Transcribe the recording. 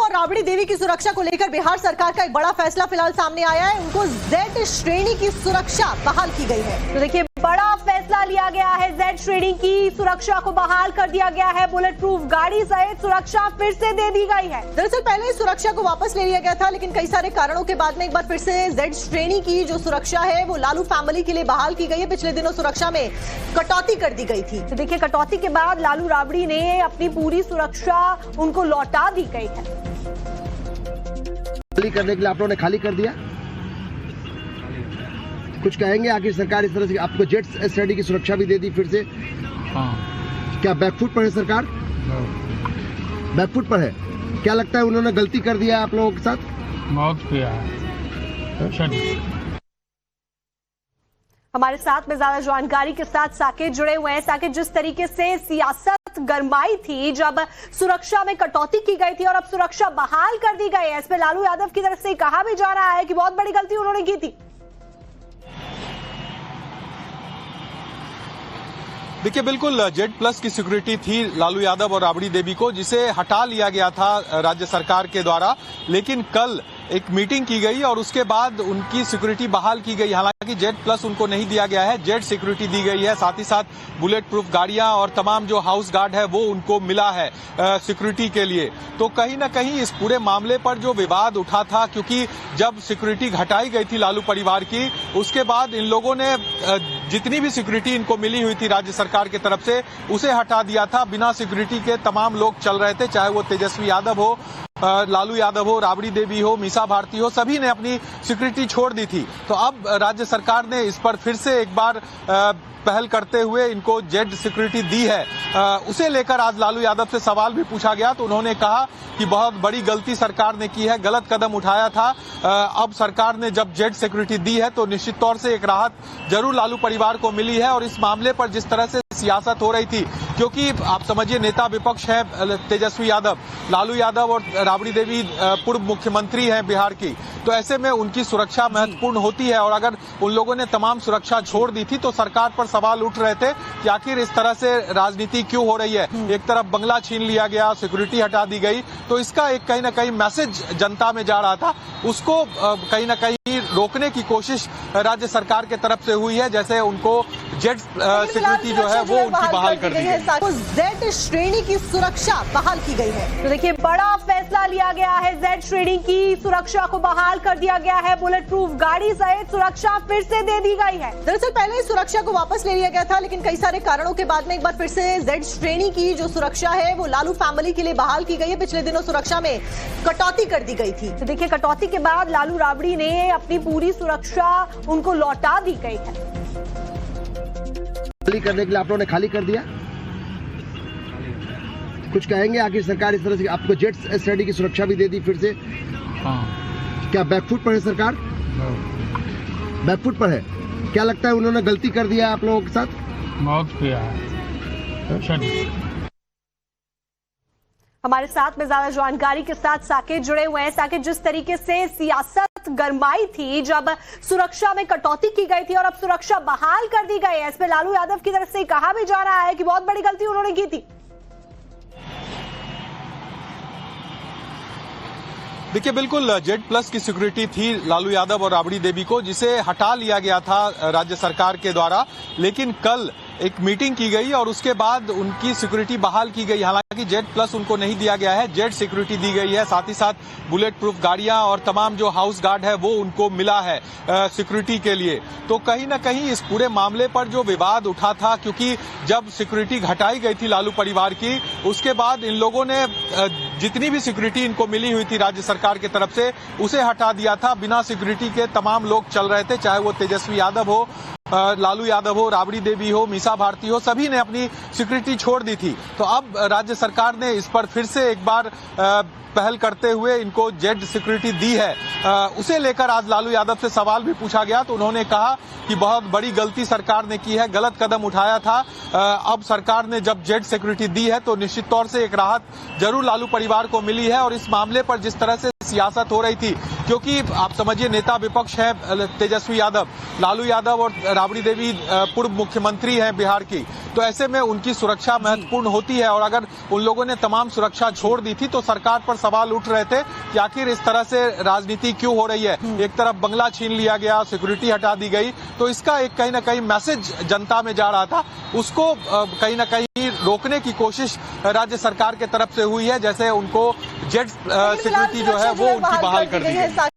और राबड़ी देवी की सुरक्षा को लेकर बिहार सरकार का एक बड़ा फैसला फिलहाल सामने आया है। उनको जेड श्रेणी की सुरक्षा बहाल की गई है। तो देखिए, बड़ा फैसला लिया गया है। जेड श्रेणी की सुरक्षा को बहाल कर दिया गया है। बुलेट प्रूफ गाड़ी सहित सुरक्षा फिर से दे दी गई है। दरअसल पहले इस सुरक्षा को वापस ले लिया गया था, लेकिन कई सारे कारणों के बाद में एक बार फिर से जेड श्रेणी की जो सुरक्षा है वो लालू फैमिली के लिए बहाल की गई है। पिछले दिनों सुरक्षा में कटौती कर दी गई थी। तो देखिए, कटौती के बाद लालू राबड़ी ने अपनी पूरी सुरक्षा उनको लौटा दी गई है। खाली करने के लिए आप लोगों ने खाली कर दिया, कुछ कहेंगे? आखिर सरकार इस तरह से आपको जेड श्रेणी की सुरक्षा भी दे दी फिर से। हाँ। क्या बैकफुट पर है सरकार? बैकफुट पर है। क्या लगता है उन्होंने गलती कर दिया आप लोगों के साथ? बहुत किया है। हमारे साथ में ज्यादा जानकारी के साथ साकेत जुड़े हुए हैं। साकेत, जिस तरीके से सियासत गरमाई थी जब सुरक्षा में कटौती की गई थी और अब सुरक्षा बहाल कर दी गई है, इस पे लालू यादव की तरफ से कहा भी जा रहा है कि बहुत बड़ी गलती उन्होंने की थी। देखिए, बिल्कुल जेड प्लस की सिक्योरिटी थी लालू यादव और राबड़ी देवी को, जिसे हटा लिया गया था राज्य सरकार के द्वारा। लेकिन कल एक मीटिंग की गई और उसके बाद उनकी सिक्योरिटी बहाल की गई। हालांकि जेड प्लस उनको नहीं दिया गया है, जेड सिक्योरिटी दी गई है। साथ ही साथ बुलेट प्रूफ गाड़ियां और तमाम जो हाउस गार्ड है वो उनको मिला है सिक्योरिटी के लिए। तो कहीं ना कहीं इस पूरे मामले पर जो विवाद उठा था, क्योंकि जब सिक्योरिटी घटाई गई थी लालू परिवार की, उसके बाद इन लोगों ने जितनी भी सिक्योरिटी इनको मिली हुई थी राज्य सरकार की तरफ से, उसे हटा दिया था। बिना सिक्योरिटी के तमाम लोग चल रहे थे, चाहे वो तेजस्वी यादव हो, लालू यादव हो, राबड़ी देवी हो, मीसा भारती हो, सभी ने अपनी सिक्योरिटी छोड़ दी थी। तो अब राज्य सरकार ने इस पर फिर से एक बार पहल करते हुए इनको जेड सिक्योरिटी दी है। उसे लेकर आज लालू यादव से सवाल भी पूछा गया तो उन्होंने कहा कि बहुत बड़ी गलती सरकार ने की है, गलत कदम उठाया था। अब सरकार ने जब जेड सिक्योरिटी दी है तो निश्चित तौर से एक राहत जरूर लालू परिवार को मिली है। और इस मामले पर जिस तरह से सियासत हो रही थी, क्योंकि आप समझिए नेता विपक्ष है तेजस्वी यादव, लालू यादव और राबड़ी देवी पूर्व मुख्यमंत्री हैं बिहार की, तो ऐसे में उनकी सुरक्षा महत्वपूर्ण होती है। और अगर उन लोगों ने तमाम सुरक्षा छोड़ दी थी तो सरकार पर सवाल उठ रहे थे कि आखिर इस तरह से राजनीति क्यों हो रही है। एक तरफ बंगला छीन लिया गया, सिक्योरिटी हटा दी गई, तो इसका एक कहीं ना कहीं मैसेज जनता में जा रहा था, उसको कहीं ना कहीं रोकने की कोशिश राज्य सरकार के तरफ से हुई है। जैसे उनको जेड सिक्योरिटी जो है वो उनकी बहाल कर दी है। जेड श्रेणी की सुरक्षा बहाल की गई है। तो देखिए, बड़ा फैसला लिया गया है। जेड श्रेणी की सुरक्षा को बहाल कर दिया गया है। बुलेट प्रूफ गाड़ी सहित सुरक्षा फिर से दे दी गई है। दरअसल पहले इस सुरक्षा को वापस ले लिया गया था, लेकिन कई सारे कारणों के बाद में एक बार फिर से जेड श्रेणी की जो सुरक्षा है वो लालू फैमिली के लिए बहाल की गई है। पिछले दिनों सुरक्षा में कटौती कर दी गई थी। तो देखिए, कटौती के बाद लालू राबड़ी ने अपनी पूरी सुरक्षा उनको लौटा दी गई है। खाली करने के लिए आप लोगों ने खाली कर दिया, कुछ कहेंगे? आखिर सरकार इस तरह से आपको जेड श्रेणी की सुरक्षा भी दे दी फिर से। हाँ। क्या बैकफुट पर है सरकार? बैकफुट पर है। क्या लगता है उन्होंने गलती कर दिया आप लोगों के साथ? बहुत किया है। हमारे साथ में ज्यादा जानकारी के साथ साकेत जुड़े हुए हैं। साकेत, जिस तरीके से सियासत गरमाई थी जब सुरक्षा में कटौती की गई थी और अब सुरक्षा बहाल कर दी गई है, इस पे लालू यादव की तरफ से कहा भी जा रहा है कि बहुत बड़ी गलती उन्होंने की थी। देखिए, बिल्कुल जेड प्लस की सिक्योरिटी थी लालू यादव और राबड़ी देवी को, जिसे हटा लिया गया था राज्य सरकार के द्वारा। लेकिन कल एक मीटिंग की गई और उसके बाद उनकी सिक्योरिटी बहाल की गई। हालांकि जेड प्लस उनको नहीं दिया गया है, जेड सिक्योरिटी दी गई है। साथ ही साथ बुलेट प्रूफ गाड़ियां और तमाम जो हाउस गार्ड है वो उनको मिला है सिक्योरिटी के लिए। तो कहीं ना कहीं इस पूरे मामले पर जो विवाद उठा था, क्योंकि जब सिक्योरिटी घटाई गई थी लालू परिवार की, उसके बाद इन लोगों ने जितनी भी सिक्योरिटी इनको मिली हुई थी राज्य सरकार की तरफ से, उसे हटा दिया था। बिना सिक्योरिटी के तमाम लोग चल रहे थे, चाहे वो तेजस्वी यादव हो, लालू यादव हो, राबड़ी देवी हो, मीसा भारती हो, सभी ने अपनी सिक्योरिटी छोड़ दी थी। तो अब राज्य सरकार ने इस पर फिर से एक बार पहल करते हुए इनको जेड सिक्योरिटी दी है। उसे लेकर आज लालू यादव से सवाल भी पूछा गया तो उन्होंने कहा कि बहुत बड़ी गलती सरकार ने की है, गलत कदम उठाया था। अब सरकार ने जब जेड सिक्योरिटी दी है तो निश्चित तौर से एक राहत जरूर लालू परिवार को मिली है। और इस मामले पर जिस तरह से सियासत हो रही थी, क्योंकि आप समझिए नेता विपक्ष है तेजस्वी यादव, लालू यादव और राबड़ी देवी पूर्व मुख्यमंत्री हैं बिहार की, तो ऐसे में उनकी सुरक्षा महत्वपूर्ण होती है। और अगर उन लोगों ने तमाम सुरक्षा छोड़ दी थी तो सरकार पर सवाल उठ रहे थे कि आखिर इस तरह से राजनीति क्यों हो रही है। एक तरफ बंगला छीन लिया गया, सिक्योरिटी हटा दी गई, तो इसका एक कहीं ना कहीं मैसेज जनता में जा रहा था, उसको कहीं ना कहीं रोकने की कोशिश राज्य सरकार के तरफ से हुई है। जैसे उनको जेट सिक्योरिटी जो है वो उनकी बहाल कर दी गई।